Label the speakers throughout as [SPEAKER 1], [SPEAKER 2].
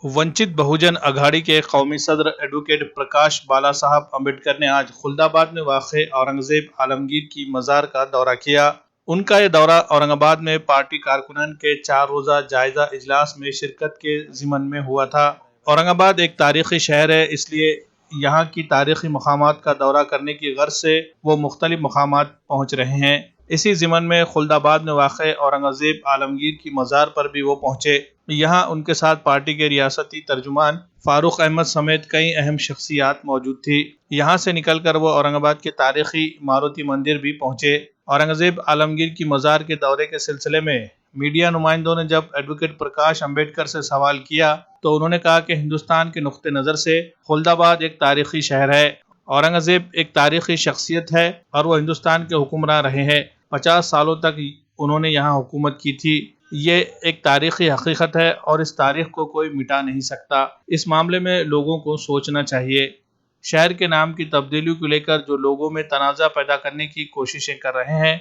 [SPEAKER 1] वंचित बहुजन अघाड़ी के कौमी सदर एडवोकेट प्रकाश बाला साहब अम्बेडकर ने आज खुलदाबाद में वाक़ औरंगज़ेब आलमगीर की मज़ार का दौरा किया। उनका ये दौरा औरंगाबाद में पार्टी कारकुनान के 4 रोज़ा जायजा इजलास में शिरकत के ज़िमन में हुआ था। औरंगाबाद एक तारीख़ी शहर है, इसलिए यहाँ की तारीख़ी मकामात का दौरा करने की गर्ज से वो मुख्तलिफ मकामात पहुँच रहे हैं। इसी ज़िमन में खुलदाबाद में वाक़ औरंगज़ेब आलमगीर की मज़ार पर भी वो पहुँचे। यहाँ उनके साथ पार्टी के रियासती तर्जुमान फारूक अहमद समेत कई अहम शख्सियात मौजूद थी। यहाँ से निकलकर वो औरंगाबाद के तारीखी मारुति मंदिर भी पहुँचे। औरंगज़ेब आलमगीर की मज़ार के दौरे के सिलसिले में मीडिया नुमाइंदों ने जब एडवोकेट प्रकाश अम्बेडकर से सवाल किया तो उन्होंने कहा कि हिंदुस्तान के नुक्ते नज़र से खुलदाबाद एक तारीखी शहर है। औरंगज़ेब एक तारीखी शख्सियत है और वो हिंदुस्तान के हुक्मरान रहे हैं। 50 सालों तक उन्होंने यहाँ हुकूमत की थी। ये एक तारीखी हकीकत है और इस तारीख को कोई मिटा नहीं सकता। इस मामले में लोगों को सोचना चाहिए। शहर के नाम की तब्दीली को लेकर जो लोगों में तनाज़ा पैदा करने की कोशिशें कर रहे हैं,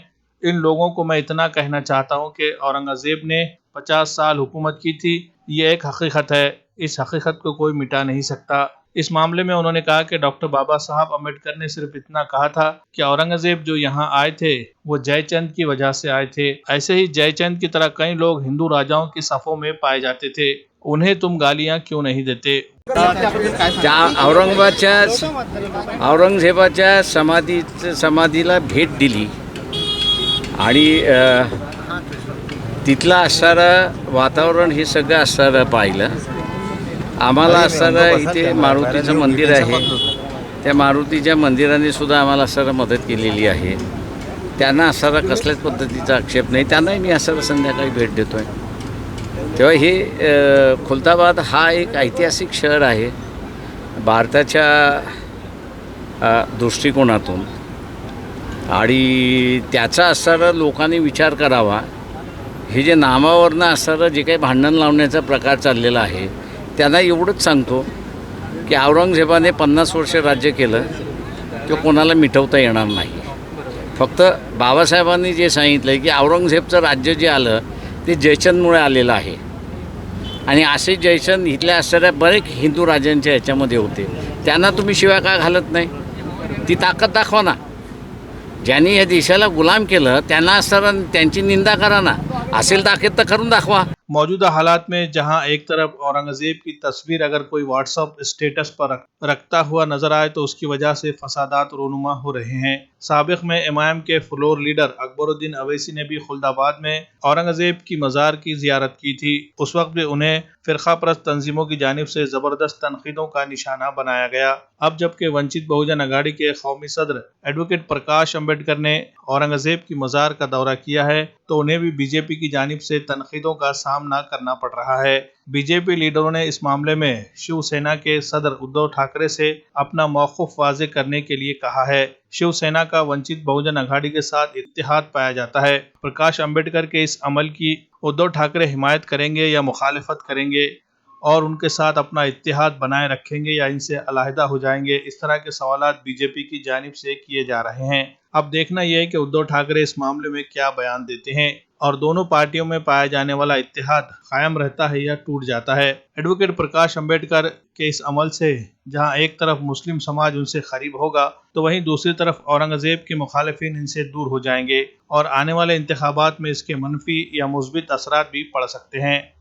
[SPEAKER 1] इन लोगों को मैं इतना कहना चाहता हूँ कि औरंगज़ेब ने 50 साल हुकूमत की थी। ये एक हकीकत है, इस हकीकत को कोई मिटा नहीं सकता। इस मामले में उन्होंने कहा कि डॉक्टर बाबा साहब अम्बेडकर ने सिर्फ इतना कहा था कि औरंगज़ेब जो यहाँ आए थे वो जयचंद की वजह से आए थे। ऐसे ही जयचंद की तरह कई लोग हिंदू राजाओं की सफ़ों में पाए जाते थे, उन्हें तुम गालियाँ क्यों नहीं देते?
[SPEAKER 2] औरंगजेबाच्या समाधीला भेट दिली आणि तिथलं असणारं वातावरण हे सगळं असणारं पाहिलं। आम्हाला असणारं इथे मारुतीचं मंदिर आहे, त्या मारुतीच्या मंदिराने सुद्धा आम्हाला असणारं मदत केलेली आहे। त्यांना असणारा कसल्याच पद्धतीचा आक्षेप नाही, त्यांनाही मी असणारं संध्याकाळी भेट देतो आहे। तेव्हा हे खुलदाबाद हा एक ऐतिहासिक शहर आहे भारताच्या दृष्टिकोनातून, आणि त्याचा असणारं लोकांनी विचार करावा। हे जे नामावरनं असणारं जे काही भांडण लावण्याचा प्रकार चाललेला आहे, त्यांना एवढंच सांगतो की औरंगजेबाने 50 वर्ष राज्य केलं ते कोणाला मिटवता येणार नाही। फक्त बाबासाहेबांनी जे सांगितलं की औरंगजेबचं राज्य जे आलं ते जयचंदमुळे आलेलं आहे, आणि असे जयचंद इथल्या असणाऱ्या बरेच हिंदू राजांच्या ह्याच्यामध्ये होते। त्यांना तुम्ही शिवाय का घालत नाही? ती ताकद दाखवा ना। ज्यांनी या देशाला गुलाम केलं त्यांना असणारं त्यांची निंदा करा ना, असेल ताकद तर करून दाखवा।
[SPEAKER 1] मौजूदा हालात में जहां एक तरफ औरंगज़ेब की तस्वीर अगर कोई व्हाट्सएप स्टेटस पर रखता हुआ नजर आए तो उसकी वजह से फसादात रोनुमा हो रहे हैं। साबिक में इमाम के फ्लोर लीडर अकबरुद्दीन अवैसी ने भी खुलदाबाद में औरंगज़ेब की मज़ार की जियारत की थी। उस वक्त भी उन्हें फ़िरक़ा परस्त तंजीमों की जानिब से ज़बरदस्त तनक़ीदों का निशाना बनाया गया। अब जबकि वंचित बहुजन अघाड़ी के कौमी सदर एडवोकेट प्रकाश अम्बेडकर ने औरंगज़ेब की मज़ार का दौरा किया है तो उन्हें भी बीजेपी की जानिब से तनक़ीदों का सामना करना पड़ रहा है। बीजेपी लीडरों ने इस मामले में शिवसेना के सदर उद्धव ठाकरे से अपना मौक़िफ़ वाज़ेह करने के लिए कहा है। शिवसेना का वंचित बहुजन अघाड़ी के साथ इत्तेहाद पाया जाता है। प्रकाश अम्बेडकर के इस अमल की उद्धव ठाकरे हिमायत करेंगे या मुखालिफत करेंगे और उनके साथ अपना इत्तेहाद बनाए रखेंगे या इनसे अलहदा हो जाएंगे? इस तरह के सवालात बीजेपी की जानिब से किए जा रहे हैं। अब देखना यह है कि उद्धव ठाकरे इस मामले में क्या बयान देते हैं और दोनों पार्टियों में पाया जाने वाला इत्तेहाद कायम रहता है या टूट जाता है। एडवोकेट प्रकाश अम्बेडकर के इस अमल से जहां एक तरफ मुस्लिम समाज उनसे करीब होगा तो वहीं दूसरी तरफ औरंगज़ेब के मुखालिफिन इनसे दूर हो जाएंगे और आने वाले इंतखाबात में इसके मनफी या मुस्बित असरात भी पड़ सकते हैं।